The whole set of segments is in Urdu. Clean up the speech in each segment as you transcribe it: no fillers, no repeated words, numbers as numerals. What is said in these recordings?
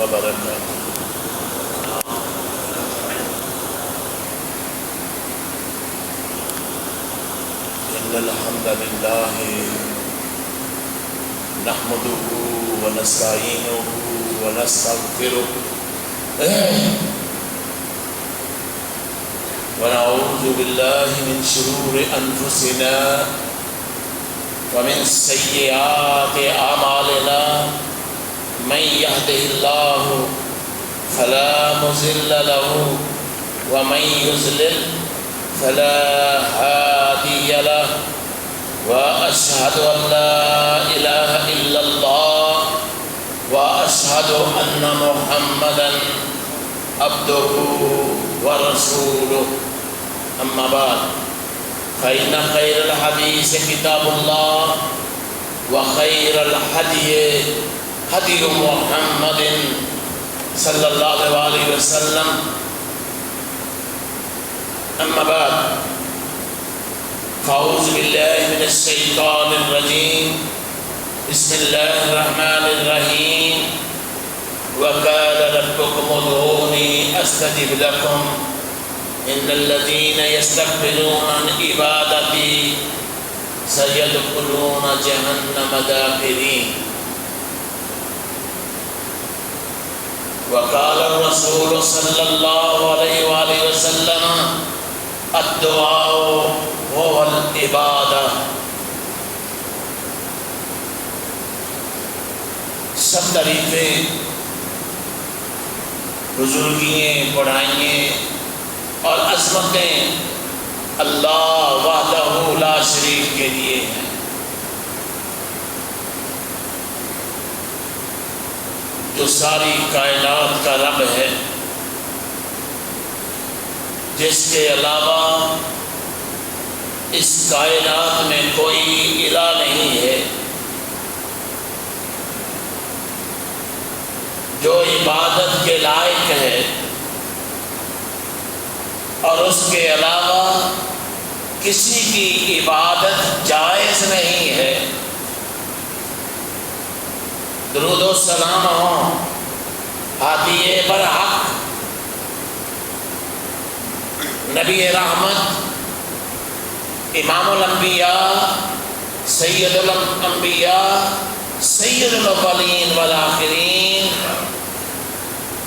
وبركاته. إن الحمد لله نحمده ونستعينه ونستغفره ونعوذ بالله من شرور أنفسنا ومن سيئات أعمالنا. من يهده الله فلا مضل له ومن يضلل فلا هادي له. وأشهد أن لا إله إلا الله وأشهد أن محمدا عبده ورسوله. أما بعد فإن خير الحديث كتاب الله وخير الهدي هدي محمد صلى الله عليه وسلم. أما بعد فأعوذ بالله من الشيطان الرجيم. بسم الله الرحمن الرحيم. وقال ربكم ادعوني أستجب لكم إن الذين يستكبرون عن عبادتي سيدخلون جهنم داخرين. وقال الرسول صلى الله عليه وآله وسلم الدعاء هو العبادة. سب تعریفیں، بزرگییں، بڑائییں اور عظمتیں اللہ وحدہ لا شریک کے لیے ہیں. جو ساری کائنات کا رب ہے، جس کے علاوہ اس کائنات میں کوئی الہ نہیں ہے، جو عبادت کے لائق ہے اور اس کے علاوہ کسی کی عبادت جائز نہیں ہے. درود و سلام ہوں ہادی برحق نبی رحمت امام الانبیاء سید الانبیاء سید الاولین والآخرین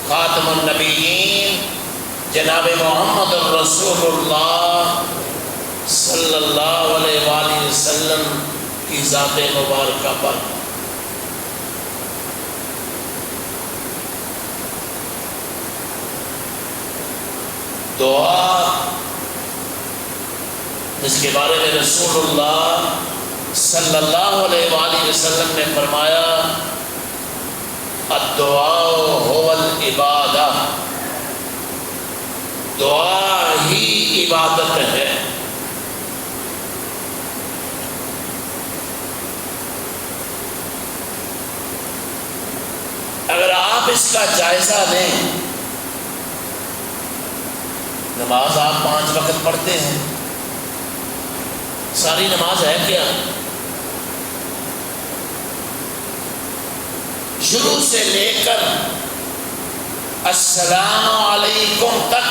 خاتم النبیین جناب محمد الرسول اللہ صلی اللہ علیہ وآلہ وسلم کی ذات مبارکہ پر. دعا جس کے بارے میں رسول اللہ صلی اللہ علیہ وآلہ وسلم نے فرمایا الدعاء هو العبادہ، دعا ہی عبادت ہے. اگر آپ اس کا جائزہ لیں، نماز آپ 5 وقت پڑھتے ہیں، ساری نماز ہے کیا؟ شروع سے لے کر السلام علیکم تک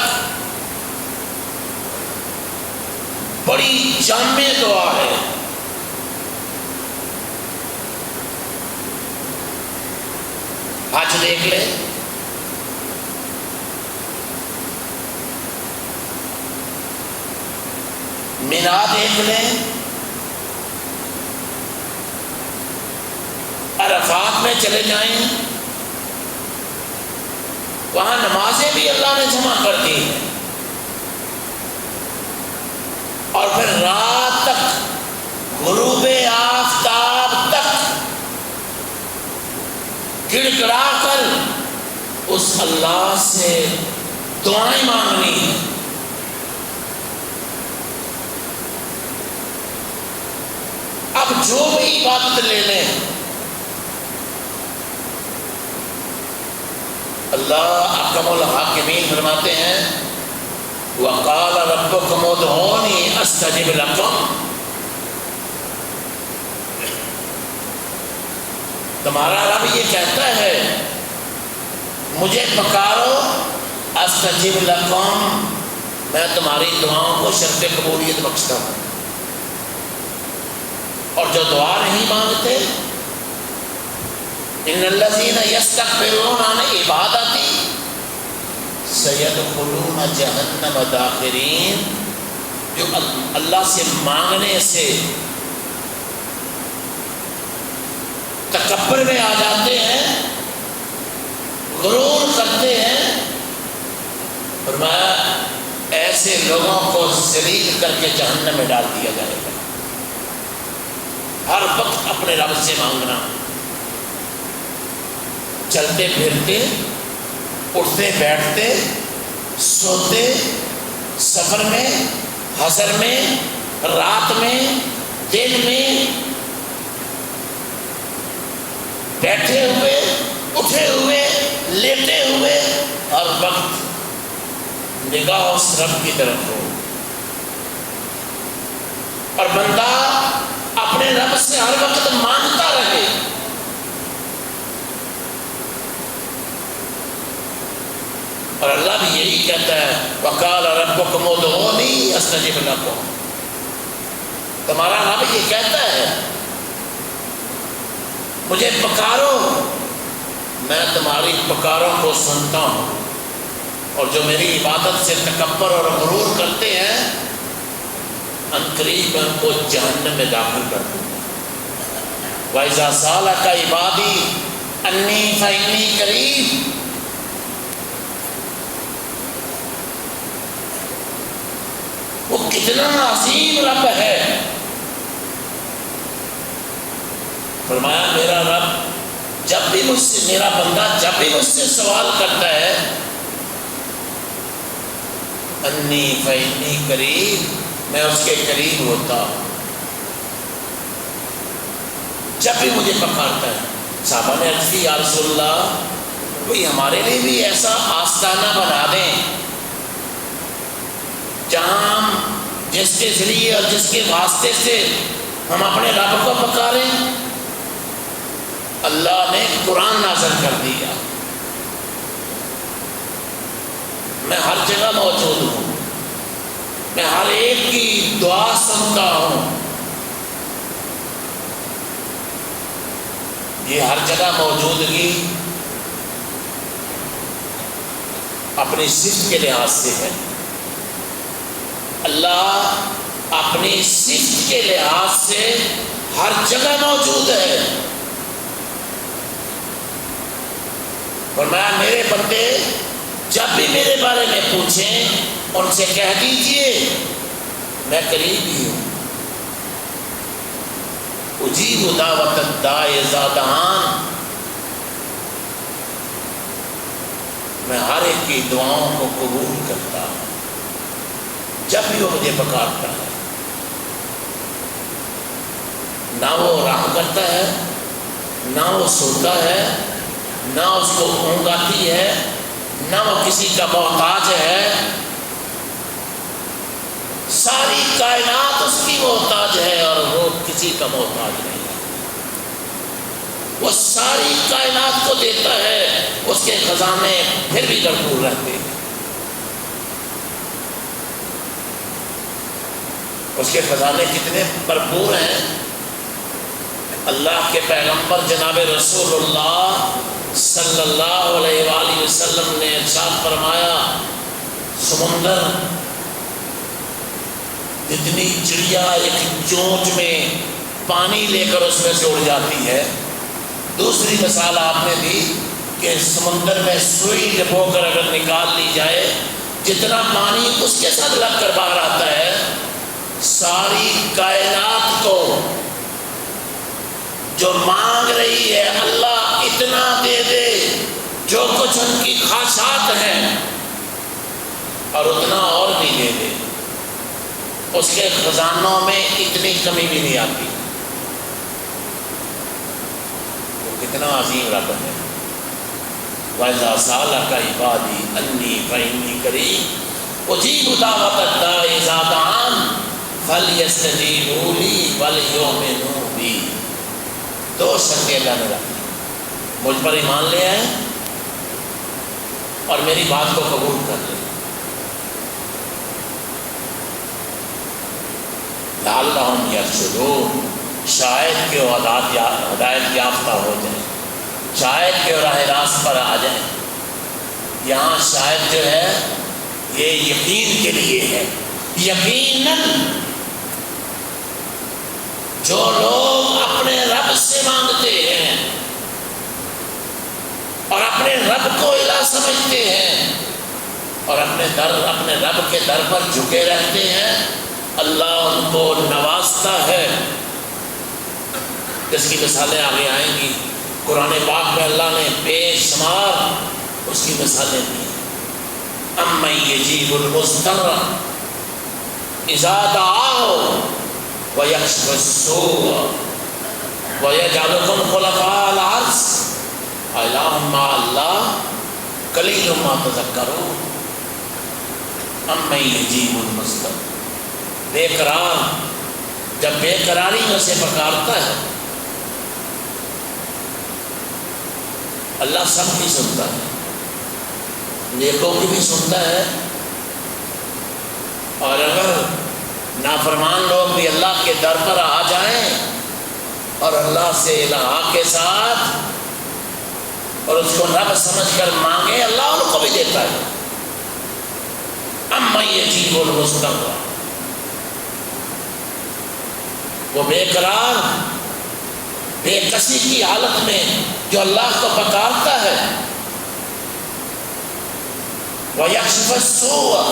بڑی جامع دعا ہے. حج دیکھ لیں، مینا دیکھ لیں، عرفات میں چلے جائیں، وہاں نمازیں بھی اللہ نے جمع کر دی ہیں. اور پھر رات تک غروب آفتاب تک گڑ گڑا کر اس اللہ سے دعائیں مانگنی ہیں. اب جو بھی عبادت لے لیں، اللہ احکم الحاکمین فرماتے ہیں وَقَالَ رَبُّكُمُ ادْعُونِي أَسْتَجِبْ لَكُمْ. تمہارا رب یہ کہتا ہے مجھے پکارو استجب لکم، میں تمہاری دعاؤں کو شرط قبولیت بخشتا ہوں، اور جو دعا نہیں مانگتے ان الذین یستکبرون عن عبادتی سیدخلون جہنم داخرین، جو اللہ سے مانگنے سے تکبر میں آ جاتے ہیں، غرور کرتے ہیں، فرمایا ایسے لوگوں کو ذلیل کر کے جہنم میں ڈال دیا جائے گا۔ ہر وقت اپنے رب سے مانگنا، چلتے پھرتے، اٹھتے بیٹھتے، سوتے، سفر میں، حضر میں، رات میں، دن میں، بیٹھے ہوئے، اٹھے ہوئے، لیٹے ہوئے، ہر وقت نگاہ اس رب کی طرف ہو، اور بندہ اپنے رب سے ہر وقت مانگتا رہے۔ اور اللہ بھی یہی کہتا ہے وَقَالَ رَبُّكُمُ ادْعُونِي أَسْتَجِبْ لَكُمْ، تمہارا رب یہ کہتا ہے مجھے پکارو، میں تمہاری پکاروں کو سنتا ہوں، اور جو میری عبادت سے تکبر اور غرور کرتے ہیں عنقریب میں ان کو جہنم میں داخل کر دوں گا۔ وَإِذَا سَأَلَكَ عِبَادِي أَنِّي فَإِنِّي قَرِيبٌ، وہ کتنا عظیم رب ہے۔ فرمایا میرا رب جب بھی مجھ سے، میرا بندہ جب بھی مجھ سے سوال کرتا ہے انی فإنی قریب، میں اس کے قریب ہوتا ہوں، جب بھی مجھے پکارتا ہے۔ صحابہ نے عرض کی یا رسول اللہ کوئی ہمارے لیے بھی ایسا آستانہ بنا دیں جہاں ہم جس کے ذریعے اور جس کے واسطے سے ہم اپنے رب کو پکاریں۔ اللہ نے قرآن نازل کر دیا، میں ہر جگہ موجود ہوں، میں ہر ایک کی دعا سنتا ہوں۔ یہ ہر جگہ موجودگی اپنی صفت کے لحاظ سے ہے، اللہ اپنی صفت کے لحاظ سے ہر جگہ موجود ہے۔ فرمایا میرے بندے جب بھی میرے بارے میں پوچھیں ان سے کہہ دیجئے میں قریب ہی ہوں، اجیب دعوت الداعی اذا دعان، میں ہر ایک کی دعاؤں کو قبول کرتا ہوں جب بھی وہ مجھے پکارتا ہے۔ نہ وہ رحم کرتا ہے، نہ وہ سوتا ہے، نہ اس کو اونگ آتی ہے، نہ وہ کسی کا محتاج ہے، ساری کائنات اس کی محتاج ہے اور وہ کسی کا محتاج نہیں ہے۔ وہ ساری کائنات کو دیتا ہے، اس کے خزانے پھر بھی بھرپور رہتے ہیں۔ اس کے خزانے کتنے بھرپور ہیں، اللہ کے پیغمبر جناب رسول اللہ صلی اللہ علیہ وآلہ وسلم نے ارشاد فرمایا سمندر جتنی چڑیا ایک چونچ میں پانی لے کر اس میں سے اڑ جاتی ہے، دوسری مثال آپ نے دی کہ سمندر میں سوئی ڈبو کر اگر نکال لی جائے جتنا پانی اس کے ساتھ لگ کر باہر آتا ہے، ساری کائنات کو جو مانگ رہی ہے اللہ اتنا دے دے جو کچھ ان کی خواہشات ہیں اور اتنا اور بھی دے دے، اس کے خزانوں میں اتنی کمی بھی نہیں آتی۔ وہ کتنا عظیم رب ہے۔ وَإِذَا سَأَلَكَ عِبَادِي أَنِّي فَإِنِّي قَرِيبٌ أُجِيبُ دَعْوَةَ الدَّاعِ إِذَا دَعَانِ فَلْيَسْتَجِيبُوا لِي وَلْيُؤْمِنُوا بِي۔ دو شرطیں اللہ نے رکھی، مجھ پر ایمان لے آئے اور میری بات کو قبول کر لے. لعلہم یرشدون، شاید کہ وہ ہدایت یافتہ ہو جائیں، شاید کہ وہ راہ راست پر آ جائیں. یہاں شاید جو ہے یہ یقین کے لیے ہے. یقیناً جو لوگ اپنے رب سے مانگتے ہیں اور اپنے رب کو الہ سمجھتے ہیں اور اپنے رب کے در پر جھکے رہتے ہیں، اللہ ان کو نوازتا ہے. جس کی مثالیں آگے آئیں گی. قرآن پاک میں اللہ نے بے شمار اس کی مثالیں دی. امن یجیب المضطر اذا دعاہ ویکشف السوء ویجعلکم خلفاء الارض الہ مع اللہ قلیل ما تذکرون. امن یجیب المضطر، بے قرار جب بے قراری میں سے پکارتا ہے، اللہ سب کی سنتا ہے، نیکوں کی بھی سنتا ہے. اور اگر نافرمان لوگ بھی اللہ کے در پر آ جائیں اور اللہ سے الہ کے ساتھ اور اس کو رب سمجھ کر مانگے، اللہ ان کو بھی دیتا ہے. امن یجیب المضطر، وہ بے قرار بے کسی کی حالت میں جو اللہ کو پکارتا ہے، وَيَكْشِفَ السُّوءَ،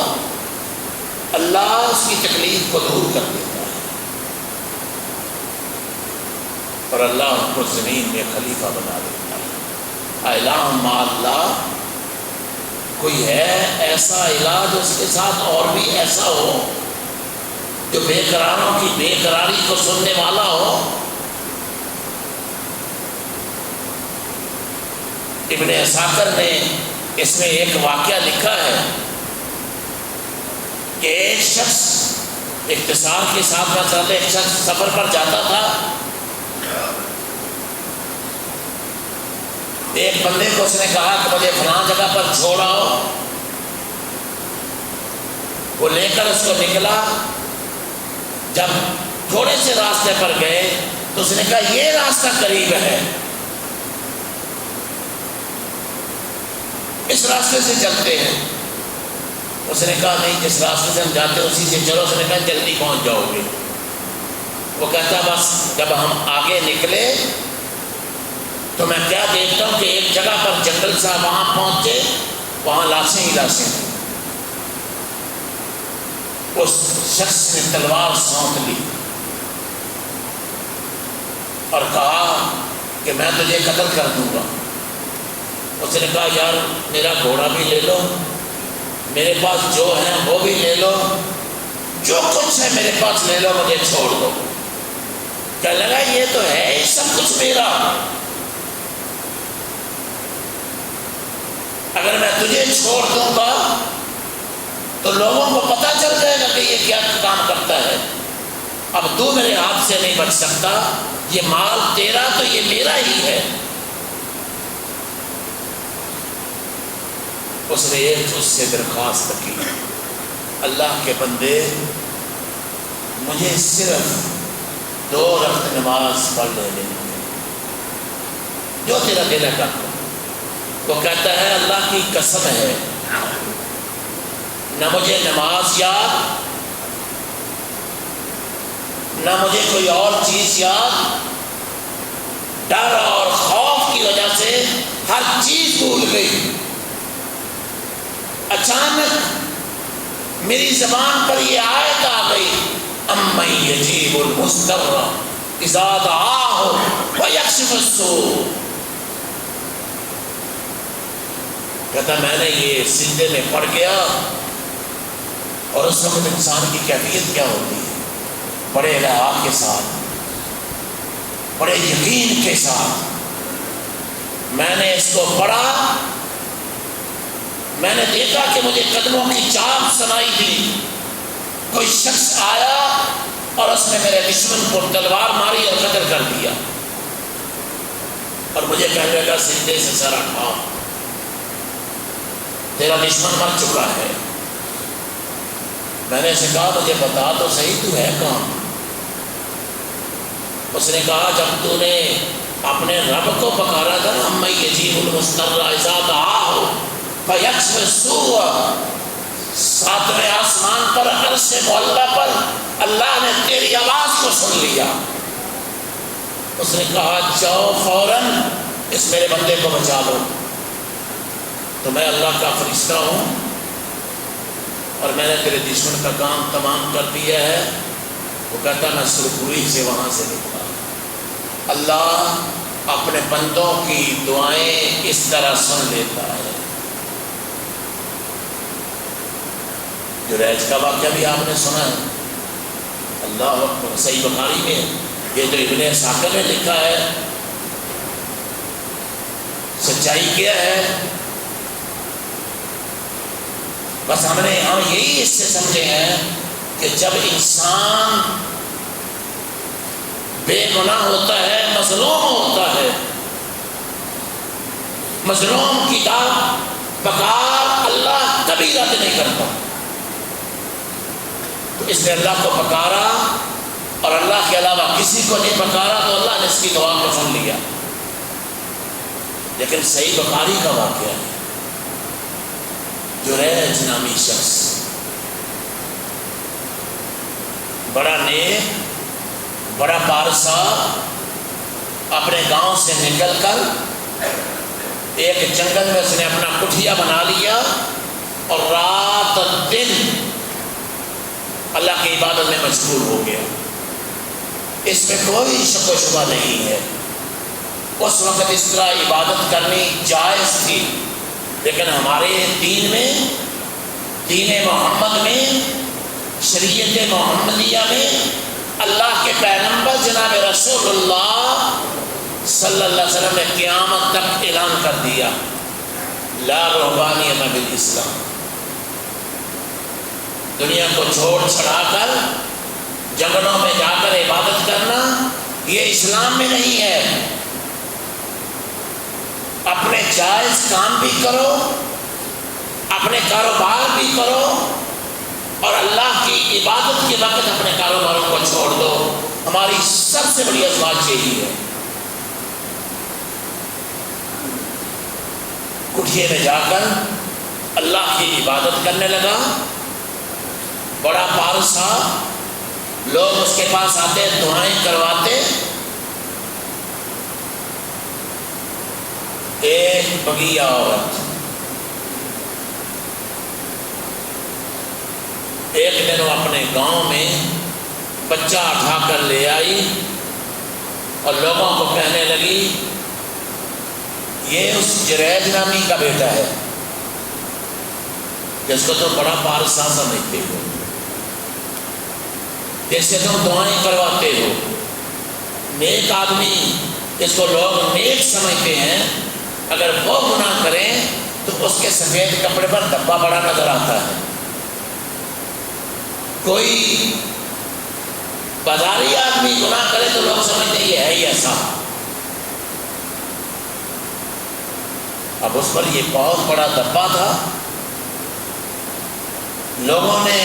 اللہ اس کی تکلیف کو دور کر دیتا ہے. اور اللہ ان کو زمین میں خلیفہ بنا دیتا ہے. الہ مع اللہ، کوئی ہے ایسا الہ جو اس کے ساتھ اور بھی ایسا ہو، جو بے قراروں کی بے قراری کو سننے والا ہو؟ ابن عساکر نے اس میں ایک واقعہ لکھا ہے کہ ایک شخص، اختصار کے ساتھ میں چلتے، ایک شخص سفر پر جاتا تھا. ایک بندے کو اس نے کہا کہ مجھے فلاں جگہ پر چھوڑ آؤ. وہ لے کر اس کو نکلا. جب تھوڑے سے راستے پر گئے تو اس نے کہا یہ راستہ قریب ہے، اس راستے سے چلتے ہیں. اس نے کہا نہیں، جس راستے سے ہم جاتے ہیں اسی سے چلو. اس نے کہا جلدی پہنچ جاؤ گے. وہ کہتا بس جب ہم آگے نکلے تو میں کیا دیکھتا ہوں کہ ایک جگہ پر جنگل سا، وہاں پہنچے، وہاں لاشیں ہی لاشیں. اس شخص نے تلوار سونپ لی اور کہا کہ میں تجھے قتل کر دوں گا. اس نے کہا یار میرا گھوڑا بھی لے لو، میرے پاس جو ہے وہ بھی لے لو، جو کچھ ہے میرے پاس لے لو، مجھے چھوڑ دو. کہنے لگا یہ تو ہے ہی سب کچھ میرا، اگر میں تجھے چھوڑ دوں گا تو لوگوں کو پتہ چل جائے گا کہ یہ کیا کام کرتا ہے. اب تو میرے ہاتھ سے نہیں بچ سکتا، یہ مال تیرا تو یہ میرا ہی ہے. اس نے ایک اس سے درخواست کی، اللہ کے بندے مجھے صرف 2 رکعت نماز پڑھ لینے دیں، جو تیرا دل ہے کر. وہ کہتا ہے اللہ کی قسم ہے نہ مجھے نماز یاد، نہ مجھے کوئی اور چیز یاد، ڈر اور خوف کی وجہ سے ہر چیز بھول گئی. اچانک میری زبان پر یہ آیت آ گئی، امن یجیب المضطر اذا دعاہ ویکشف السوء. کہتا میں نے یہ سجدے میں پڑھ گیا، اور اس وقت انسان کی کیفیت کیا ہوتی ہے، بڑے الہا کے ساتھ، بڑے یقین کے ساتھ. میں نے اس کو پڑھا، میں نے دیکھا کہ مجھے قدموں کی چاپ سنائی دی. کوئی شخص آیا اور اس نے میرے دشمن کو تلوار ماری اور قتل کر دیا، اور مجھے کہنے لگا سجدے سے سر اٹھاؤ. تیرا دشمن مر چکا ہے۔ میں نے اسے کہا مجھے بتا تو صحیح تو ہے کہاں؟ اس نے کہا جب تو نے اپنے رب کو پکارا تھا نا، اما یجیب المضطر اذا دعاہ فیکشف السوء، ساتویں آسمان پر عرش معلیٰ پر اللہ نے تیری آواز کو سن لیا۔ اس نے کہا جاؤ فوراً اس میرے بندے کو بچا لو۔ تو میں اللہ کا فرشتہ ہوں اور میں نے تیرے دشمن کا کام تمام کر دیا ہے۔ وہ کہتا میں سرخروئی سے وہاں سے نکلا۔ اللہ اپنے بندوں کی دعائیں اس طرح سن لیتا ہے۔ جریج کا واقعہ بھی آپ نے سنا ہے، اللہ اکبر، صحیح بخاری میں یہ جو ابن اسحاق نے لکھا ہے، سچائی کیا ہے؟ بس ہم نے یہاں یہی اس سے سمجھے ہیں کہ جب انسان بے گناہ ہوتا ہے، مظلوم ہوتا ہے، مظلوم کی پکار اللہ کبھی رد نہیں کرتا، تو اس نے اللہ کو پکارا اور اللہ کے علاوہ کسی کو نہیں پکارا تو اللہ نے اس کی دعا کو سن لیا۔ لیکن صحیح بخاری کا واقعہ ہے، جریج نامی شخص بڑا نیک، بڑا پارسا، اپنے گاؤں سے نکل کر ایک جنگل میں اس نے اپنا کٹھیا بنا لیا اور رات دن اللہ کی عبادت میں مشغول ہو گیا۔ اس میں کوئی شک و شبہ نہیں ہے، اس وقت اس طرح عبادت کرنی جائز تھی، لیکن ہمارے دین میں، دین محمد میں، شریعت محمدیہ میں اللہ کے پیغمبر جناب رسول اللہ صلی اللہ علیہ وسلم نے قیامت تک اعلان کر دیا لا رہبانیت بالاسلام۔ دنیا کو چھوڑ چھڑا کر جنگلوں میں جا کر عبادت کرنا یہ اسلام میں نہیں ہے۔ اپنے جائز کام بھی کرو، اپنے کاروبار بھی کرو، اور اللہ کی عبادت کے وقت اپنے کاروباروں کو چھوڑ دو۔ ہماری سب سے بڑی ازواج یہی ہے۔ کٹھیے میں جا کر اللہ کی عبادت کرنے لگا، بڑا پارسا، لوگ اس کے پاس آتے، دعائیں کرواتے۔ ایک بگیہ عورت ایک دن وہ اپنے گاؤں میں بچہ اٹھا کر لے آئی اور لوگوں کو کہنے لگی یہ اس جریج نامی کا بیٹا ہے جس کو تم بڑا پارسا سمجھتے ہو، جس سے تم دعائیں کرواتے ہو، نیک آدمی جس کو لوگ نیک سمجھتے ہیں، اگر وہ گناہ کریں تو اس کے سفید کپڑے پر دھبا بڑا نظر آتا ہے۔ کوئی بازاری آدمی گناہ کرے تو لوگ سمجھتے ہیں یہ ہے ہی ایسا۔ اب اس پر یہ بہت بڑا دھبا تھا، لوگوں نے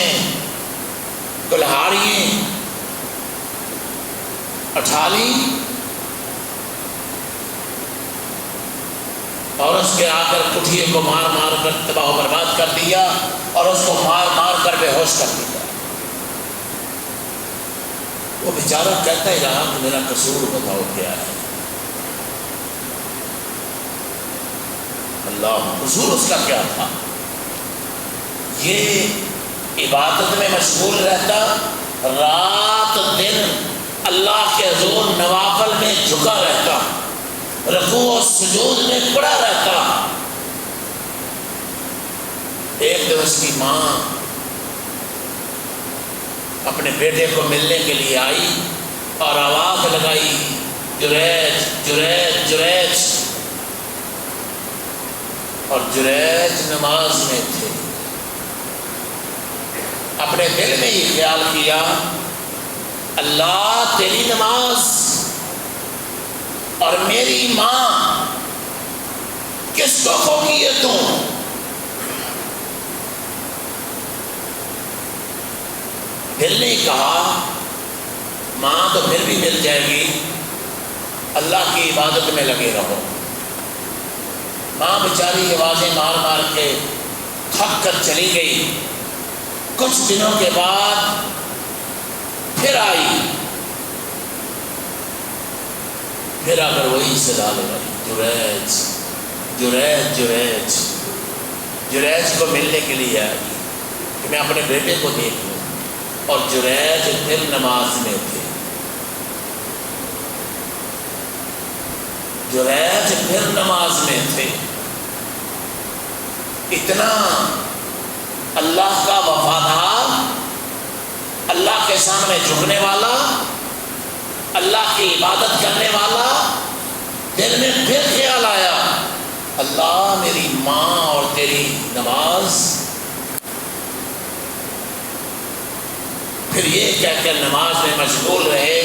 کلہاڑی اٹھا لی اور اس کے آ کر کٹھیے کو مار مار کر تباہ و برباد کر دیا اور اس کو مار مار کر بے ہوش کر دیا۔ وہ بیچارہ کہتا ہی رہا کہ میرا قصور بتاؤ کیا ہے۔ اللہ، قصور اس کا کیا تھا؟ یہ عبادت میں مشغول رہتا، رات دن اللہ کے حضور نوافل میں جھکا رہتا، رکوع و سجود میں پڑا رہتا۔ ایک دن اس کی ماں اپنے بیٹے کو ملنے کے لیے آئی اور آواز لگائی جریج جریج جریج، اور جریج نماز میں تھے۔ اپنے دل میں یہ خیال کیا اللہ تیری نماز اور میری ماں کس کو کھو کیے تم؟ دل نے کہا ماں تو پھر بھی مل جائے گی، اللہ کی عبادت میں لگے رہو۔ ماں بیچاری آوازیں مار مار کے تھک کر چلی گئی۔ کچھ دنوں کے بعد پھر آئی، پھر آ کر وہی صدا لگائی، جریج جریج جریج۔ جریج کو ملنے کے لیے آئی کہ میں اپنے بیٹے کو دیکھ لوں، اور جریج پھر نماز میں تھے۔ جریج پھر نماز میں تھے۔ اتنا اللہ کا وفادار، اللہ کے سامنے جھکنے والا، اللہ کی عبادت کرنے والا، دل میں پھر خیال آیا اللہ میری ماں اور تیری نماز، پھر یہ کہہ کر نماز میں مشغول رہے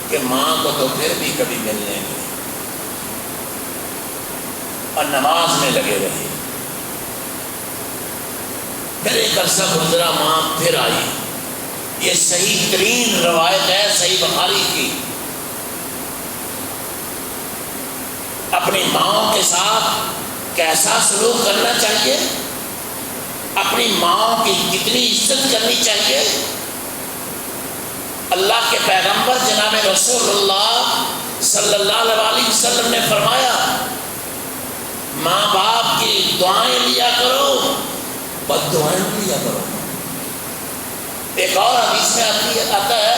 کہ ماں کو تو پھر بھی کبھی ملنے نہیں، اور نماز میں لگے رہے۔ پھر ایک عرصہ گزرا، ماں پھر آئی۔ یہ صحیح ترین روایت ہے صحیح بخاری کی۔ اپنی ماں کے ساتھ کیسا سلوک کرنا چاہیے، اپنی ماں کی کتنی عزت کرنی چاہیے۔ اللہ کے پیغمبر جناب رسول اللہ صلی اللہ علیہ وسلم نے فرمایا ماں باپ کی دعائیں لیا کرو، بد دعائیں لیا کرو۔ ایک اور حدیث میں آتا ہے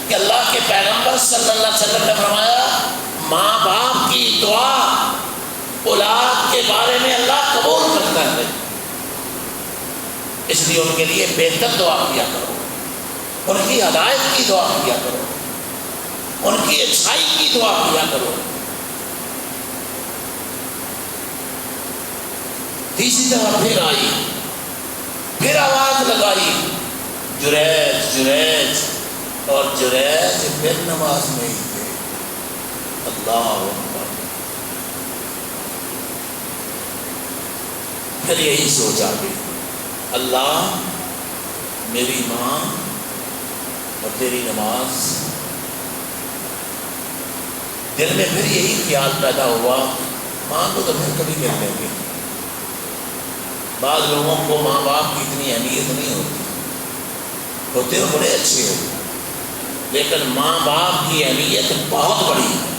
کہ اللہ کے پیغمبر صلی اللہ علیہ وسلم نے فرمایا ماں باپ کی دعا اولاد کے بارے میں اللہ قبول کرتا ہے، اس لیے ان کے لیے بہتر دعا کیا کرو، ان کی ہدایت کی دعا کیا کرو، ان کی اچھائی کی دعا کیا کرو۔ تیسری دفعہ پھر آئی، پھر آواز لگائی جریج جریج، اور جریج پھر نماز میں ہی تھے۔ اللہ اکبر۔ پھر یہی سوچا کہ اللہ میری ماں اور تیری نماز، دل میں پھر یہی خیال پیدا ہوا ماں کو تو پھر کبھی مل لیں گے۔ بعض لوگوں کو ماں باپ کی اتنی اہمیت نہیں ہوتی، ہوتے ہو بڑے اچھے ہو، لیکن ماں باپ کی اہمیت بہت بڑی ہے۔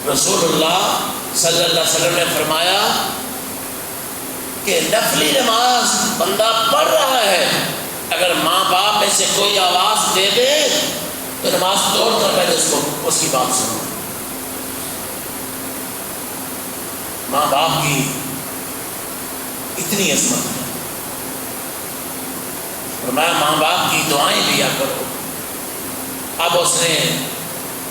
رسول اللہ صلی اللہ علیہ وسلم نے فرمایا کہ نفلی نماز بندہ پڑھ رہا ہے، اگر ماں باپ میں سے کوئی آواز دے دے تو نماز توڑ کر پہلے اس کی بات سنو۔ ماں باپ کی اتنی عظمت ہے، فرمایا ماں باپ کی دعائیں لیا کرو۔ اب اس نے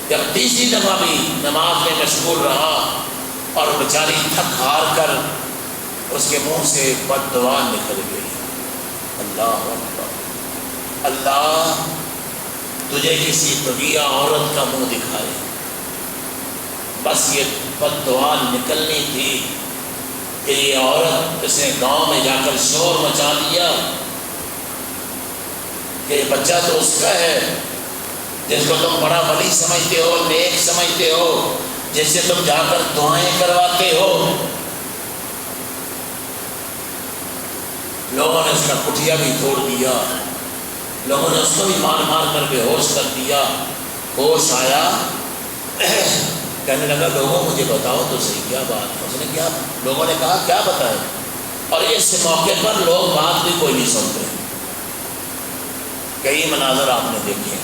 جب تیسری دفعہ بھی نماز میں مشغول رہا اور بیچاری تھک ہار کر اس کے منہ سے بد دعا نکل گئی۔ اللہ اکبر۔ اللہ تجھے کسی بغیہ عورت کا منہ دکھائے، بس یہ بد دعا نکلنی تھی کہ یہ عورت اس نے گاؤں میں جا کر شور مچا دیا کہ یہ بچہ تو اس کا ہے جس کو تم بڑا ولی سمجھتے ہو، نیک سمجھتے ہو، جس سے تم جا کر دعائیں کرواتے ہو۔ لوگوں نے اس کا کٹھیا بھی توڑ دیا، لوگوں نے اس کو بھی مار مار کر بے ہوش کر دیا۔ ہوش آیا، کہنے لگا لوگوں مجھے بتاؤ تو صحیح کیا بات۔ اس نے کیا، لوگوں نے کہا کیا بتائے، اور اس موقع پر لوگ بات بھی کوئی نہیں سنتے۔ کئی مناظر آپ نے دیکھے۔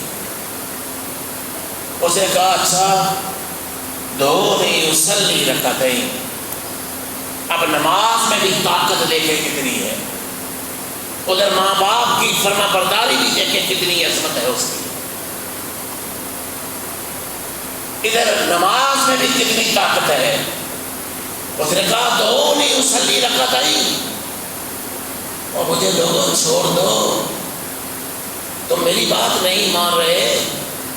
اس نے کہا اچھا دونی یصلی رکعتین، اب نماز میں بھی طاقت دیکھے کتنی ہے، ادھر ماں باپ کی فرما برداری بھی دیکھے کتنی عظمت ہے اس کی، ادھر نماز میں بھی کتنی طاقت ہے۔ اس نے کہا دونی یصلی رکعتین، اور مجھے لوگوں چھوڑ دو، تم میری بات نہیں مان رہے،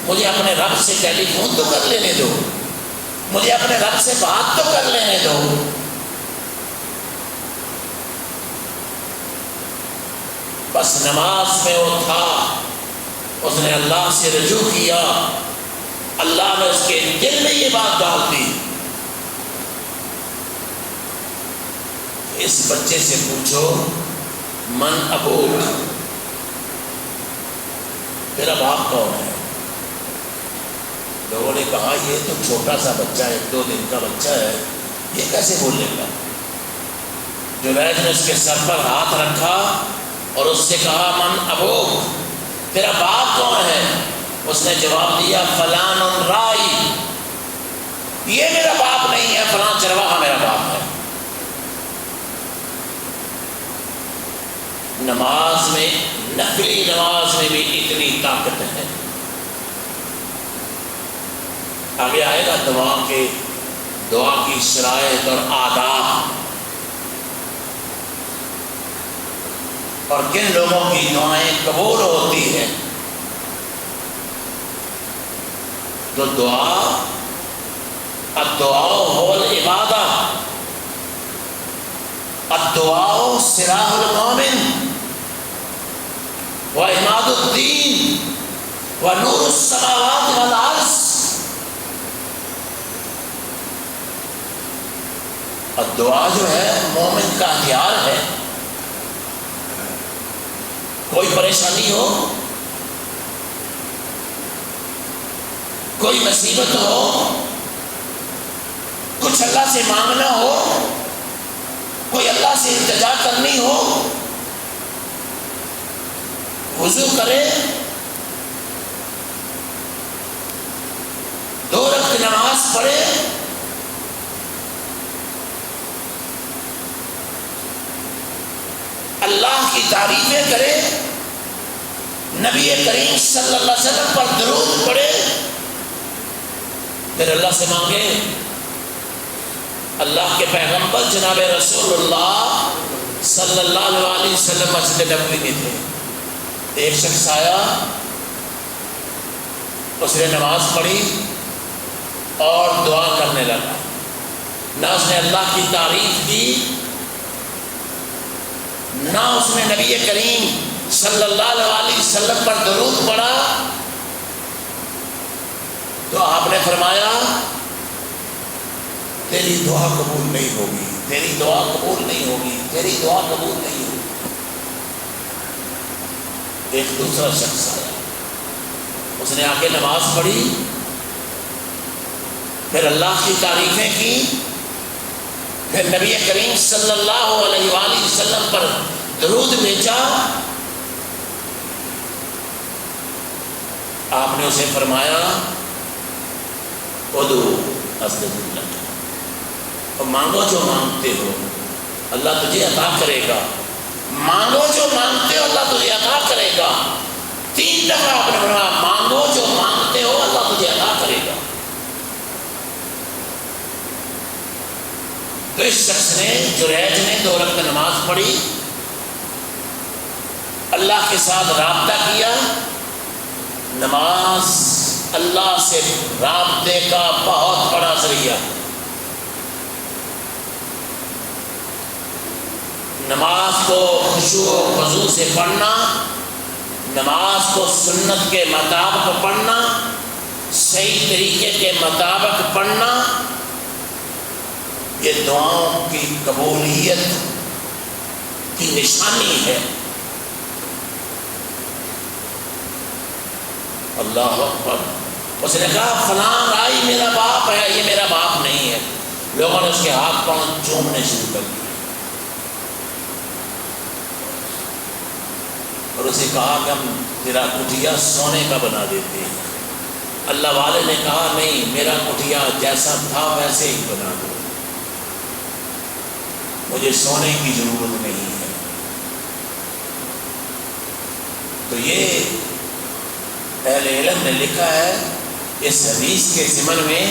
مجھے اپنے رب سے ٹیلی فون تو کر لینے دو، مجھے اپنے رب سے بات تو کر لینے دو۔ بس نماز میں وہ تھا، اس نے اللہ سے رجوع کیا، اللہ نے اس کے دل میں یہ بات ڈال دی۔ اس بچے سے پوچھو من ابوک، تیرا باپ کون ہے؟ لوگوں نے کہا یہ تو چھوٹا سا بچہ ہے، 1-2 دن کا بچہ ہے، یہ کیسے بولے گا؟ جنید نے اس کے سر پر ہاتھ رکھا اور اس سے کہا من ابوک، تیرا باپ کون ہے؟ اس نے جواب دیا فلان رائی، یہ میرا باپ نہیں ہے، فلاں چرواہا میرا باپ ہے۔ نماز میں، نفلی نماز میں بھی اتنی طاقت ہے۔ آگے آئے گا دعا کی شرائط اور آداب، اور کن لوگوں کی دعائیں قبول ہوتی ہیں۔ تو الدعاء هو العبادہ، الدعاء سلاح المؤمن وعماد الدین ونور السماوات والارض۔ الدعاء جو ہے مومن کا ہتھیار ہے۔ کوئی پریشانی ہو، کوئی مصیبت ہو، کچھ اللہ سے مانگنا ہو، کوئی اللہ سے التجا کرنی ہو، وضو کرے، 2 رکعت نماز پڑھے، اللہ کی تعریفیں کرے، نبی کریم صلی اللہ علیہ وسلم پر درود پڑھے، پھر اللہ سے مانگے۔ اللہ کے پیغمبر جناب رسول اللہ صلی اللہ علیہ وسلم مسجد نبوی میں تھے، ایک شخص آیا، اس نے نماز پڑھی اور دعا کرنے لگا، نہ اس نے اللہ کی تعریف کی، نہ اس نے نبی کریم صلی اللہ علیہ وسلم پر درود پڑھا۔ تو آپ نے فرمایا تیری دعا قبول نہیں ہوگی، تیری دعا قبول نہیں ہوگی، تیری دعا قبول نہیں ہوگی۔ ایک دوسرا شخص آیا، اس نے آ کے نماز پڑھی، پھر اللہ کی تعریفیں کی، پھر نبی کریم صلی اللہ علیہ وآلہ وسلم پر درود بھیجا۔ آپ نے اسے فرمایا ادعو استجب لک، اور مانگو جو مانگتے ہو اللہ تجھے عطا کرے گا، مانگو جو مانگتے ہو اللہ تجھے عطا کرے گا۔ 3 دفعہ آپ نے فرمایا مانگو جو مانگتے ہو اللہ تجھے عطا کرے گا۔ تو اس شخص نے، جریج نے 2 رکعت نماز پڑھی، اللہ کے ساتھ رابطہ کیا۔ نماز اللہ سے رابطے کا بہت بڑا ذریعہ، نماز کو خشوع و خضوع سے پڑھنا، نماز کو سنت کے مطابق پڑھنا، صحیح طریقے کے مطابق پڑھنا، یہ دعاؤں کی قبولیت کی نشانی ہے۔ اللہ اکبر۔ اس نے کہا فلاں رائی میرا باپ ہے، یہ میرا باپ نہیں ہے۔ لوگوں نے اس کے ہاتھ پاؤں چومنے شروع کر دیے اور اسے کہا کہ ہم تیرا کٹیا سونے کا بنا دیتے ہیں۔ اللہ والے نے کہا نہیں، میرا کٹیا جیسا تھا ویسے ہی بنا دو، مجھے سونے کی ضرورت نہیں ہے۔ تو یہ اہل علم نے لکھا ہے اس حدیث کے ضمن میں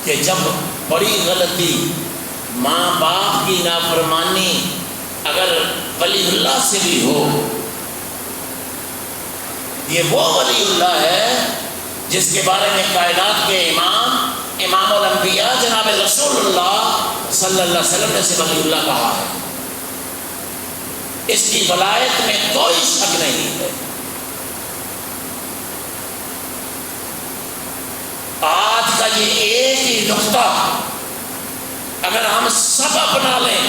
کہ جب بڑی غلطی، ماں باپ کی نافرمانی اگر ولی اللہ سے بھی ہو، یہ وہ ولی اللہ ہے جس کے بارے میں کائنات کے امام الانبیاء جناب رسول اللہ صلی اللہ علیہ وسلم نے سے ولی اللہ کہا ہے۔ اس کی ولایت میں کوئی شک نہیں ہے۔ آج کا یہ ایک ہی نقطہ اگر ہم سب اپنا لیں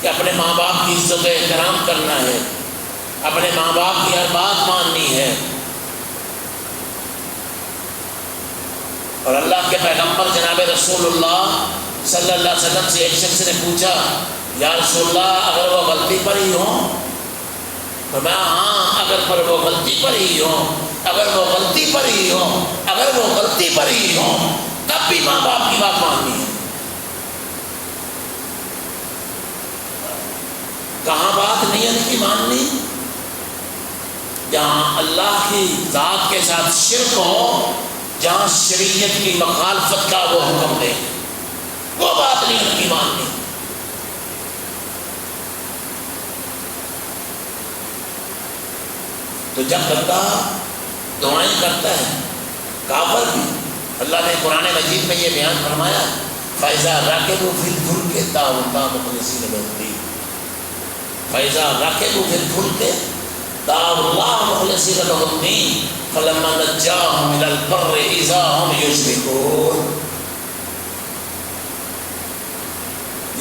کہ اپنے ماں باپ کی عزت و احترام کرنا ہے، اپنے ماں باپ کی ہر بات ماننی ہے، اور اللہ کے پیغمبر جناب رسول اللہ صلی اللہ علیہ وسلم سے ایک شخص نے پوچھا یا رسول اللہ اگر وہ غلطی پر ہی ہوں، فرمایا ہاں اگر وہ غلطی پر ہی ہوں، اگر وہ غلطی پر ہی ہوں، اگر وہ غلطی پر ہی ہوں، تب بھی ماں باپ کی بات ماننی ہے۔ کہاں بات نیت کی ماننی؟ جہاں اللہ کی ذات کے ساتھ شرک ہو، جہاں شریعت کی مخالفت کا وہ حکم دے، وہ بات نیت کی ماننی۔ تو جب بندہ دعائیں کرتا ہے، کافر بھی، اللہ نے قرآن مجید میں یہ بیان فرمایا فَإِذَا رَكِبُوا فِي الْفُلْكِ دَعَوُا اللَّهَ مُخْلِصِينَ لَهُ الدِّينَ فَإِذَا رَكِبُوا فِي الْفُلْكِ دَعَوُا اللَّهَ مُخْلِصِينَ لَهُ الدِّينَ فَلَمَّا نَجَّاهُمْ إِلَى الْبَرِّ إِذَا هُمْ يُشْرِكُونَ۔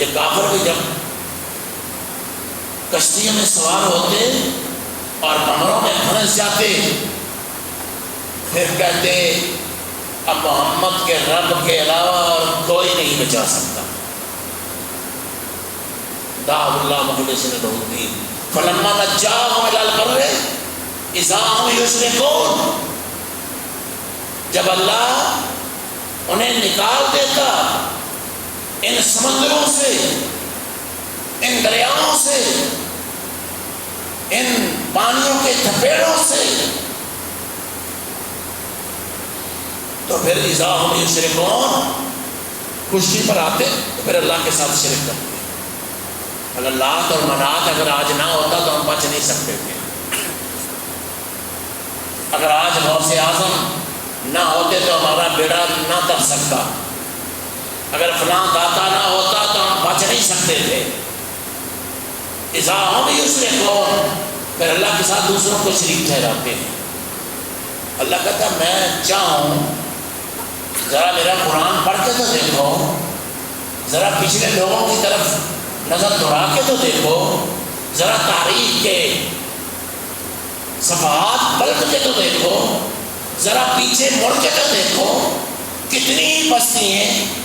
یہ کافر بھی جب کشتیوں میں سوار ہوتے اور کمروں میں پھنس جاتے، پھر کہتے اب محمد کے رب کے علاوہ اور کوئی نہیں بچا سکتا۔ دعوا اللہ مخلصین لہ الدین فلما نجاہم الی البر اذا ہم یشرکون۔ جب اللہ انہیں نکال دیتا ان سمندروں سے، ان دریاؤں سے، ان پانیوں کے تھپیڑوں سے، تو پھر اذا ہم یشرکون، کشتی پر آتے تو پھر اللہ کے ساتھ شرک کرتے۔ اگر لات اور منات اگر آج نہ ہوتا تو ہم بچ نہیں سکتے تھے۔ اگر آج غوث اعظم نہ ہوتے تو ہمارا بیڑا نہ تر سکتا۔ اگر فلاں داتا نہ ہوتا تو ہم بچ نہیں سکتے تھے۔ اذا ہم یشرکون، پھر اللہ کے ساتھ دوسروں کو شریک ٹھہراتے ہیں۔ اللہ کہتا ہے میں چاہوں ذرا میرا قرآن پڑھ کے تو دیکھو، ذرا پچھلے لوگوں کی طرف نظر دوڑا کے تو دیکھو، ذرا تاریخ کے صفحات پلٹ کے تو دیکھو، ذرا پیچھے مڑ کے تو دیکھو، کتنی بستیاں